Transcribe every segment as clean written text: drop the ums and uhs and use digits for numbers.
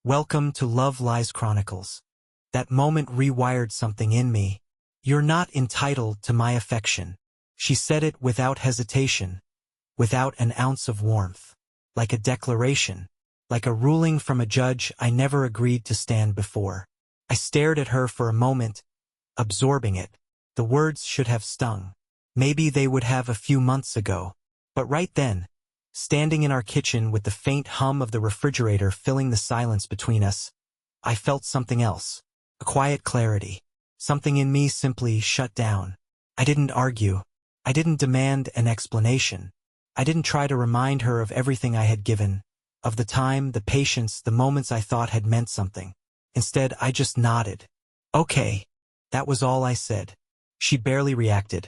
Welcome to Love Lies Chronicles. That moment rewired something in me. You're not entitled to my affection. She said it without hesitation, without an ounce of warmth. Like a declaration, like a ruling from a judge I never agreed to stand before. I stared at her for a moment, absorbing it. The words should have stung. Maybe they would have a few months ago. But right then, standing in our kitchen with the faint hum of the refrigerator filling the silence between us, I felt something else. A quiet clarity. Something in me simply shut down. I didn't argue. I didn't demand an explanation. I didn't try to remind her of everything I had given, of the time, the patience, the moments I thought had meant something. Instead, I just nodded. Okay. That was all I said. She barely reacted,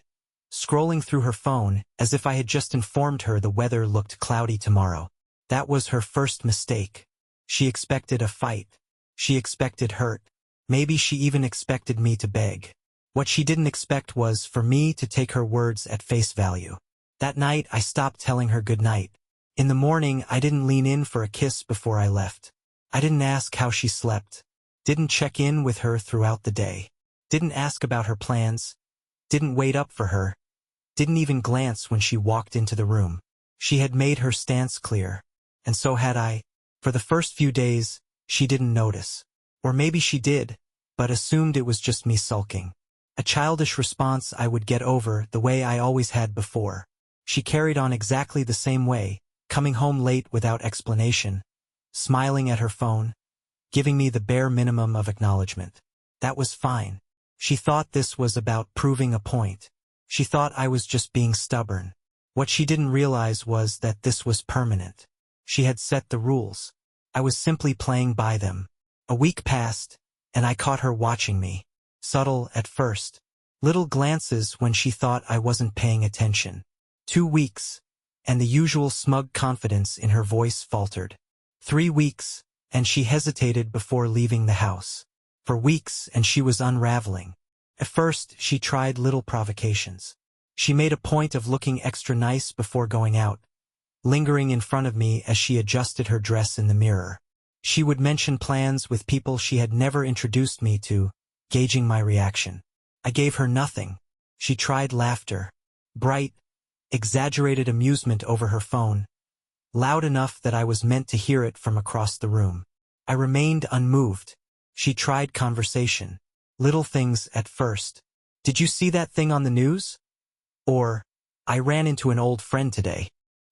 scrolling through her phone as if I had just informed her the weather looked cloudy tomorrow. That was her first mistake. She expected a fight. She expected hurt. Maybe she even expected me to beg. What she didn't expect was for me to take her words at face value. That night, I stopped telling her goodnight. In the morning, I didn't lean in for a kiss before I left. I didn't ask how she slept. Didn't check in with her throughout the day. Didn't ask about her plans. Didn't wait up for her. Didn't even glance when she walked into the room. She had made her stance clear. And so had I. For the first few days, she didn't notice. Or maybe she did, but assumed it was just me sulking. A childish response I would get over the way I always had before. She carried on exactly the same way, coming home late without explanation, smiling at her phone, giving me the bare minimum of acknowledgement. That was fine. She thought this was about proving a point. She thought I was just being stubborn. What she didn't realize was that this was permanent. She had set the rules. I was simply playing by them. A week passed, and I caught her watching me. Subtle at first. Little glances when she thought I wasn't paying attention. 2 weeks, and the usual smug confidence in her voice faltered. 3 weeks, and she hesitated before leaving the house. For weeks, and she was unraveling. At first, she tried little provocations. She made a point of looking extra nice before going out, lingering in front of me as she adjusted her dress in the mirror. She would mention plans with people she had never introduced me to, gauging my reaction. I gave her nothing. She tried laughter. Bright, exaggerated amusement over her phone, loud enough that I was meant to hear it from across the room. I remained unmoved. She tried conversation. Little things at first. Did you see that thing on the news? Or, I ran into an old friend today.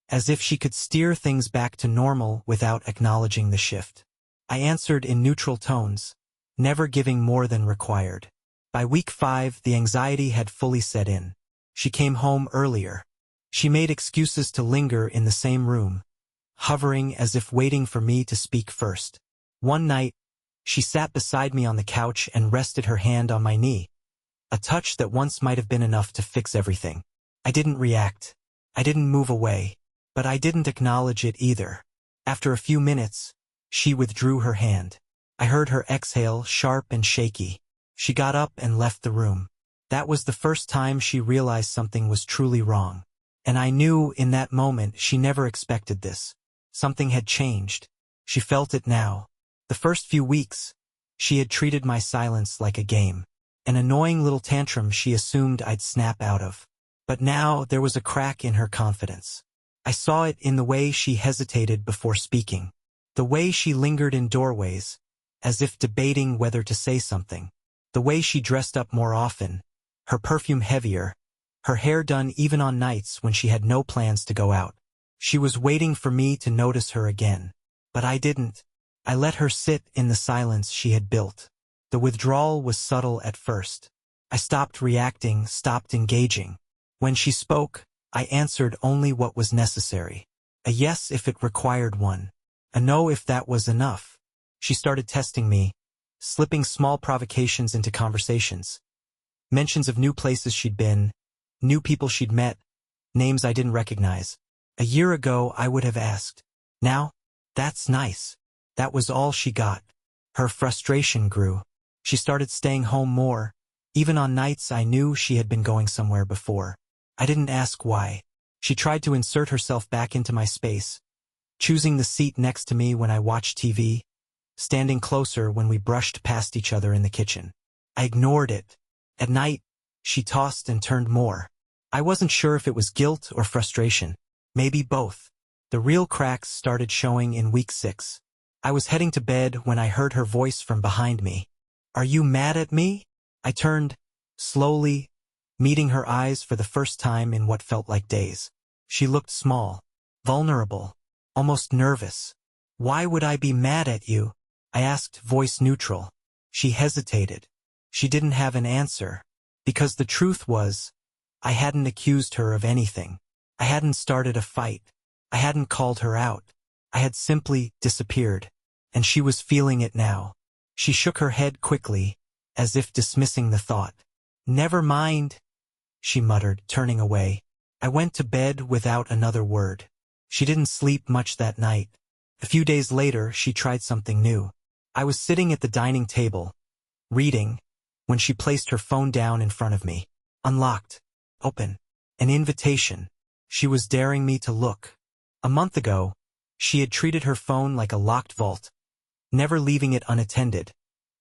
As if she could steer things back to normal without acknowledging the shift. I answered in neutral tones, never giving more than required. By week 5, the anxiety had fully set in. She came home earlier. She made excuses to linger in the same room, hovering as if waiting for me to speak first. One night, she sat beside me on the couch and rested her hand on my knee, a touch that once might have been enough to fix everything. I didn't react. I didn't move away, but I didn't acknowledge it either. After a few minutes, she withdrew her hand. I heard her exhale, sharp and shaky. She got up and left the room. That was the first time she realized something was truly wrong. And I knew in that moment she never expected this. Something had changed. She felt it now. The first few weeks, she had treated my silence like a game. An annoying little tantrum she assumed I'd snap out of. But now there was a crack in her confidence. I saw it in the way she hesitated before speaking. The way she lingered in doorways, as if debating whether to say something. The way she dressed up more often, her perfume heavier, her hair done even on nights when she had no plans to go out. She was waiting for me to notice her again. But I didn't. I let her sit in the silence she had built. The withdrawal was subtle at first. I stopped reacting, stopped engaging. When she spoke, I answered only what was necessary. A yes if it required one. A no if that was enough. She started testing me, slipping small provocations into conversations. Mentions of new places she'd been, new people she'd met, names I didn't recognize. A year ago, I would have asked. Now, that's nice. That was all she got. Her frustration grew. She started staying home more, even on nights I knew she had been going somewhere before. I didn't ask why. She tried to insert herself back into my space, choosing the seat next to me when I watched TV, standing closer when we brushed past each other in the kitchen. I ignored it. At night, she tossed and turned more. I wasn't sure if it was guilt or frustration. Maybe both. The real cracks started showing in week 6. I was heading to bed when I heard her voice from behind me. "Are you mad at me?" I turned, slowly, meeting her eyes for the first time in what felt like days. She looked small, vulnerable, almost nervous. "Why would I be mad at you?" I asked, voice neutral. She hesitated. She didn't have an answer. Because the truth was, I hadn't accused her of anything. I hadn't started a fight. I hadn't called her out. I had simply disappeared. And she was feeling it now. She shook her head quickly, as if dismissing the thought. "Never mind," she muttered, turning away. I went to bed without another word. She didn't sleep much that night. A few days later, she tried something new. I was sitting at the dining table, reading, when she placed her phone down in front of me. Unlocked. Open. An invitation. She was daring me to look. A month ago, she had treated her phone like a locked vault, never leaving it unattended,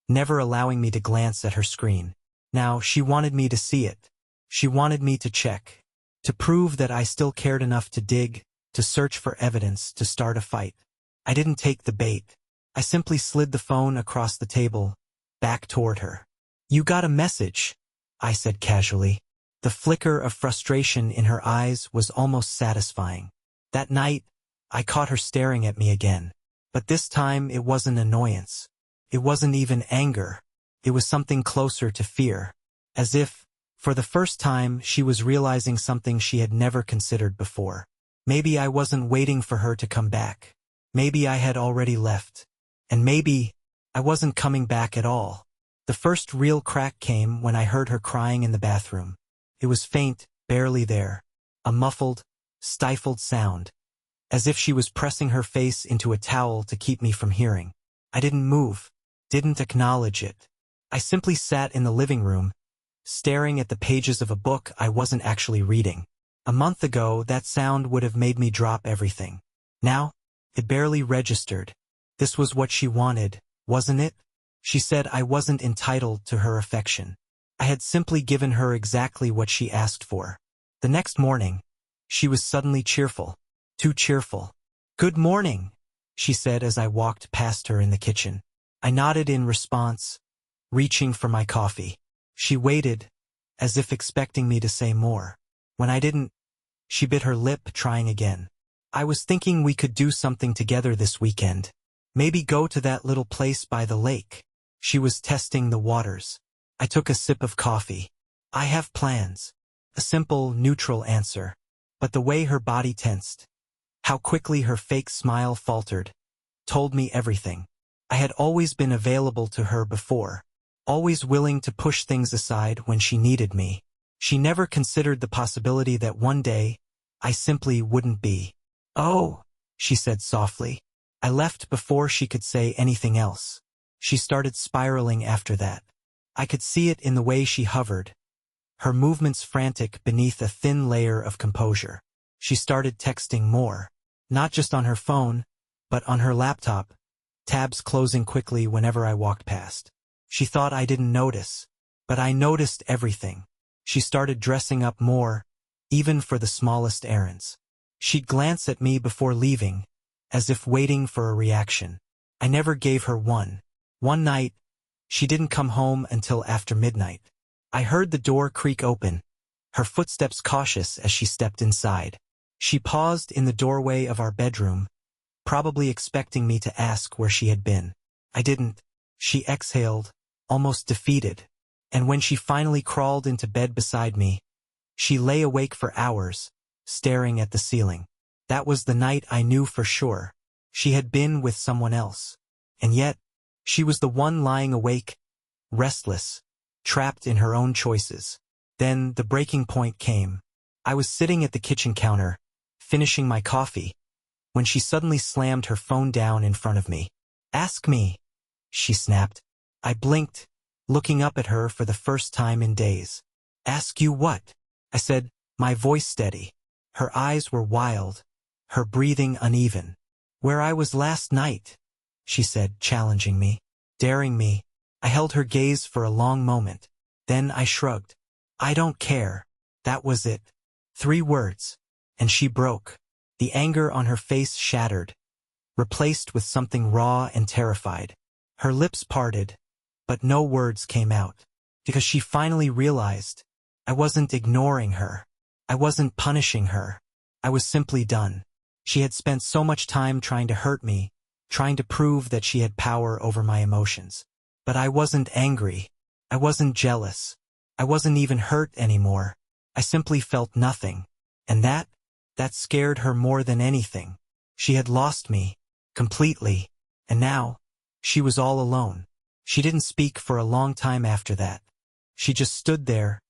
never allowing me to glance at her screen. Now she wanted me to see it. She wanted me to check, to prove that I still cared enough to dig, to search for evidence, to start a fight. I didn't take the bait. I simply slid the phone across the table, back toward her. "You got a message," I said casually. The flicker of frustration in her eyes was almost satisfying. That night, I caught her staring at me again. But this time it wasn't annoyance. It wasn't even anger. It was something closer to fear. As if, for the first time, she was realizing something she had never considered before. Maybe I wasn't waiting for her to come back. Maybe I had already left. And maybe I wasn't coming back at all. The first real crack came when I heard her crying in the bathroom. It was faint, barely there. A muffled, stifled sound. As if she was pressing her face into a towel to keep me from hearing. I didn't move, didn't acknowledge it. I simply sat in the living room, staring at the pages of a book I wasn't actually reading. A month ago, that sound would have made me drop everything. Now, it barely registered. This was what she wanted, wasn't it? She said I wasn't entitled to her affection. I had simply given her exactly what she asked for. The next morning, she was suddenly cheerful. Too cheerful. "Good morning," she said as I walked past her in the kitchen. I nodded in response, reaching for my coffee. She waited, as if expecting me to say more. When I didn't, she bit her lip, trying again. "I was thinking we could do something together this weekend. Maybe go to that little place by the lake." She was testing the waters. I took a sip of coffee. "I have plans." A simple, neutral answer. But the way her body tensed, how quickly her fake smile faltered, told me everything. I had always been available to her before, always willing to push things aside when she needed me. She never considered the possibility that one day, I simply wouldn't be. "Oh," she said softly. I left before she could say anything else. She started spiraling after that. I could see it in the way she hovered, her movements frantic beneath a thin layer of composure. She started texting more, not just on her phone, but on her laptop, tabs closing quickly whenever I walked past. She thought I didn't notice, but I noticed everything. She started dressing up more, even for the smallest errands. She'd glance at me before leaving, as if waiting for a reaction. I never gave her one. One night, she didn't come home until after midnight. I heard the door creak open, her footsteps cautious as she stepped inside. She paused in the doorway of our bedroom, probably expecting me to ask where she had been. I didn't. She exhaled, almost defeated. And when she finally crawled into bed beside me, she lay awake for hours, staring at the ceiling. That was the night I knew for sure. She had been with someone else. And yet, she was the one lying awake, restless, trapped in her own choices. Then the breaking point came. I was sitting at the kitchen counter, finishing my coffee, when she suddenly slammed her phone down in front of me. "Ask me," she snapped. I blinked, looking up at her for the first time in days. "Ask you what?" I said, my voice steady. Her eyes were wild, her breathing uneven. "Where I was last night," she said, challenging me, daring me. I held her gaze for a long moment. Then I shrugged. I don't care. That was it. 3 words. And she broke. The anger on her face shattered, replaced with something raw and terrified. Her lips parted, but no words came out. Because she finally realized I wasn't ignoring her. I wasn't punishing her. I was simply done. She had spent so much time trying to hurt me, trying to prove that she had power over my emotions. But I wasn't angry. I wasn't jealous. I wasn't even hurt anymore. I simply felt nothing. And that scared her more than anything. She had lost me, completely. And now, she was all alone. She didn't speak for a long time after that. She just stood there,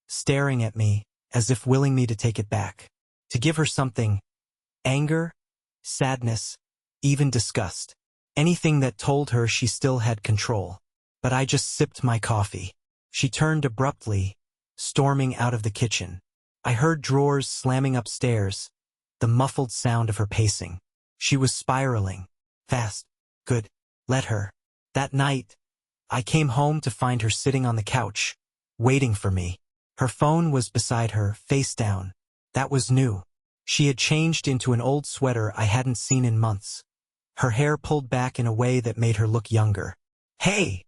staring at me, as if willing me to take it back. To give her something. Anger, sadness, even disgust. Anything that told her she still had control. But I just sipped my coffee. She turned abruptly, storming out of the kitchen. I heard drawers slamming upstairs, the muffled sound of her pacing. She was spiraling. Fast. Good. Let her. That night, I came home to find her sitting on the couch, waiting for me. Her phone was beside her, face down. That was new. She had changed into an old sweater I hadn't seen in months. Her hair pulled back in a way that made her look younger. "Hey,"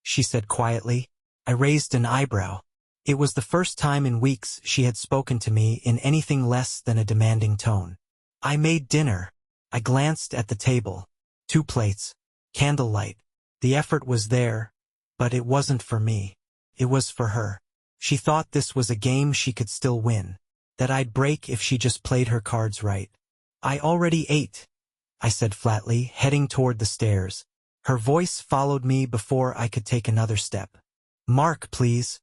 she said quietly. I raised an eyebrow. It was the first time in weeks she had spoken to me in anything less than a demanding tone. "I made dinner." I glanced at the table. 2 plates. Candlelight. The effort was there, but it wasn't for me. It was for her. She thought this was a game she could still win, that I'd break if she just played her cards right. "I already ate," I said flatly, heading toward the stairs. Her voice followed me before I could take another step. "Mark, please."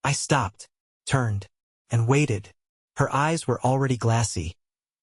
I stopped, turned, and waited. Her eyes were already glassy,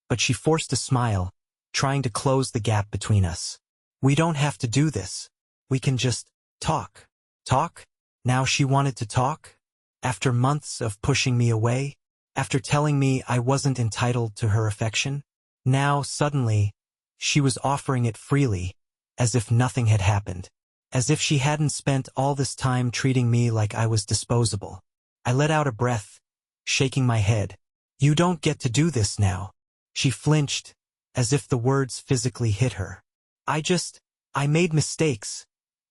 but she forced a smile, trying to close the gap between us. "We don't have to do this. We can just talk." Talk? Now she wanted to talk? After months of pushing me away? After telling me I wasn't entitled to her affection? Now, suddenly, she was offering it freely, as if nothing had happened. As if she hadn't spent all this time treating me like I was disposable. I let out a breath, shaking my head. "You don't get to do this now." She flinched, as if the words physically hit her. I made mistakes,"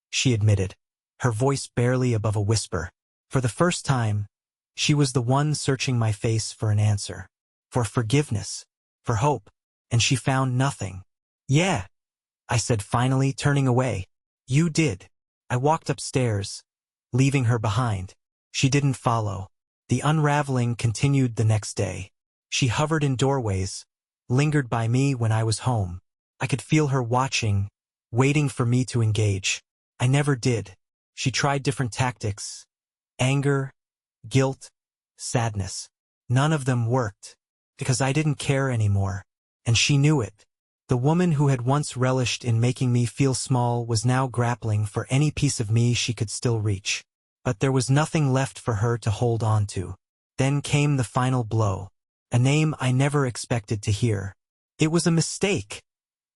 she admitted, her voice barely above a whisper. For the first time, she was the one searching my face for an answer. For forgiveness. For hope. And she found nothing. "Yeah," I said finally, turning away. "You did." I walked upstairs, leaving her behind. She didn't follow. The unraveling continued the next day. She hovered in doorways, lingered by me when I was home. I could feel her watching, waiting for me to engage. I never did. She tried different tactics. Anger, guilt, sadness. None of them worked, because I didn't care anymore. And she knew it. The woman who had once relished in making me feel small was now grappling for any piece of me she could still reach. But there was nothing left for her to hold on to. Then came the final blow. A name I never expected to hear. "It was a mistake,"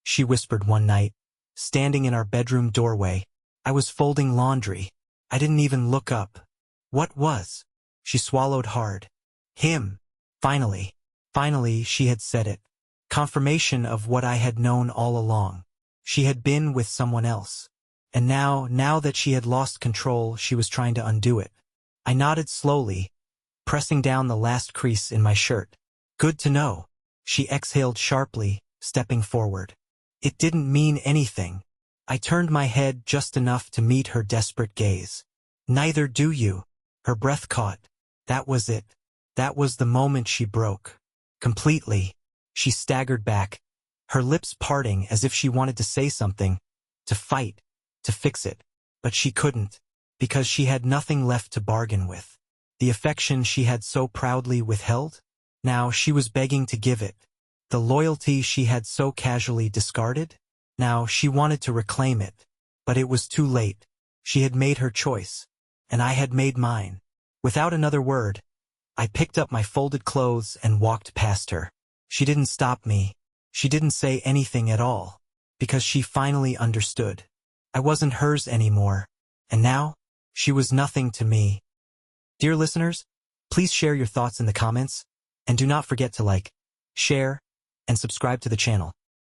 she whispered one night, standing in our bedroom doorway. I was folding laundry. I didn't even look up. "What was?" She swallowed hard. "Him." Finally. Finally, she had said it. Confirmation of what I had known all along. She had been with someone else. And now that she had lost control, she was trying to undo it. I nodded slowly, pressing down the last crease in my shirt. "Good to know." She exhaled sharply, stepping forward. "It didn't mean anything." I turned my head just enough to meet her desperate gaze. "Neither do you." Her breath caught. That was it. That was the moment she broke. Completely. She staggered back, her lips parting as if she wanted to say something, to fight, to fix it. But she couldn't, because she had nothing left to bargain with. The affection she had so proudly withheld? Now she was begging to give it. The loyalty she had so casually discarded? Now she wanted to reclaim it. But it was too late. She had made her choice. And I had made mine. Without another word, I picked up my folded clothes and walked past her. She didn't stop me. She didn't say anything at all. because she finally understood. I wasn't hers anymore, and now, she was nothing to me. Dear listeners, please share your thoughts in the comments, and do not forget to like, share, and subscribe to the channel.